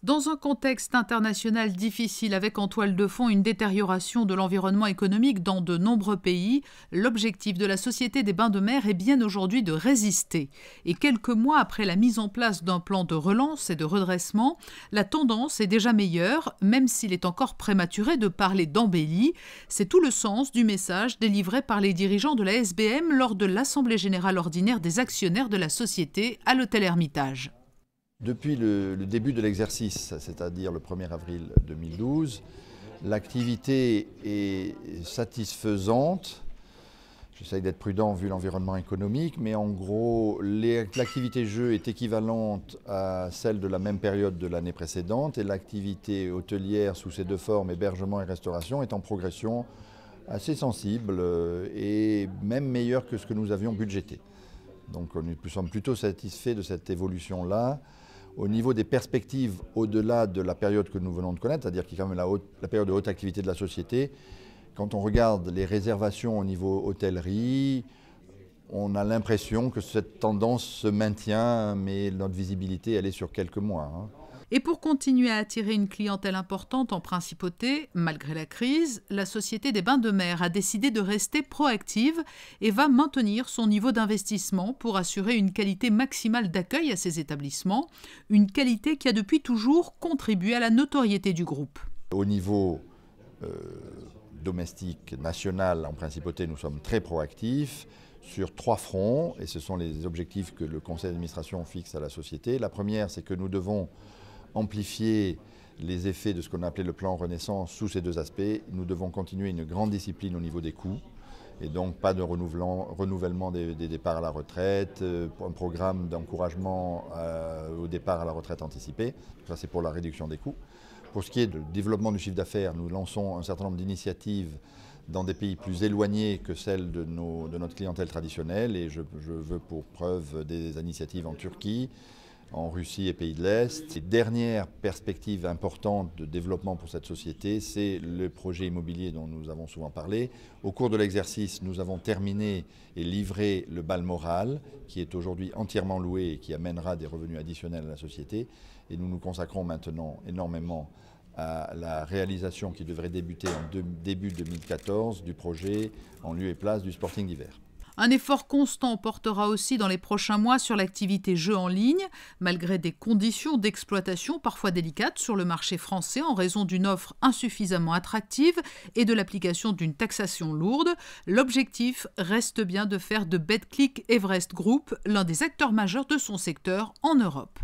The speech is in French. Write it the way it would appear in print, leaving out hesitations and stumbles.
Dans un contexte international difficile avec en toile de fond une détérioration de l'environnement économique dans de nombreux pays, l'objectif de la Société des Bains de Mer est bien aujourd'hui de résister. Et quelques mois après la mise en place d'un plan de relance et de redressement, la tendance est déjà meilleure, même s'il est encore prématuré de parler d'embellie. C'est tout le sens du message délivré par les dirigeants de la SBM lors de l'Assemblée générale ordinaire des actionnaires de la société à l'hôtel Hermitage. Depuis le début de l'exercice, c'est-à-dire le 1er avril 2012, l'activité est satisfaisante. J'essaye d'être prudent vu l'environnement économique, mais en gros, l'activité jeu est équivalente à celle de la même période de l'année précédente et l'activité hôtelière sous ses deux formes, hébergement et restauration, est en progression assez sensible et même meilleure que ce que nous avions budgété. Donc nous sommes plutôt satisfaits de cette évolution-là. Au niveau des perspectives au-delà de la période que nous venons de connaître, c'est-à-dire qui est quand même la période de haute activité de la société, quand on regarde les réservations au niveau hôtellerie, on a l'impression que cette tendance se maintient, mais notre visibilité, elle est sur quelques mois. Et pour continuer à attirer une clientèle importante en principauté, malgré la crise, la Société des Bains de Mer a décidé de rester proactive et va maintenir son niveau d'investissement pour assurer une qualité maximale d'accueil à ses établissements, une qualité qui a depuis toujours contribué à la notoriété du groupe. Au niveau domestique, national, en principauté, nous sommes très proactifs sur 3 fronts, et ce sont les objectifs que le conseil d'administration fixe à la société. La première, c'est que nous devons amplifier les effets de ce qu'on a appelé le plan Renaissance sous ces 2 aspects. Nous devons continuer une grande discipline au niveau des coûts et donc pas de renouvellement des départs à la retraite, un programme d'encouragement au départ à la retraite anticipée. Ça, c'est pour la réduction des coûts. Pour ce qui est du développement du chiffre d'affaires, nous lançons un certain nombre d'initiatives dans des pays plus éloignés que celles de notre clientèle traditionnelle et je veux pour preuve des initiatives en Turquie, en Russie et pays de l'Est. Et dernière perspective importante de développement pour cette société, c'est le projet immobilier dont nous avons souvent parlé. Au cours de l'exercice, nous avons terminé et livré le Balmoral, qui est aujourd'hui entièrement loué et qui amènera des revenus additionnels à la société. Et nous nous consacrons maintenant énormément à la réalisation qui devrait débuter en début 2014 du projet en lieu et place du Sporting d'hiver. Un effort constant portera aussi dans les prochains mois sur l'activité jeu en ligne, malgré des conditions d'exploitation parfois délicates sur le marché français en raison d'une offre insuffisamment attractive et de l'application d'une taxation lourde. L'objectif reste bien de faire de Betclic Everest Group l'un des acteurs majeurs de son secteur en Europe.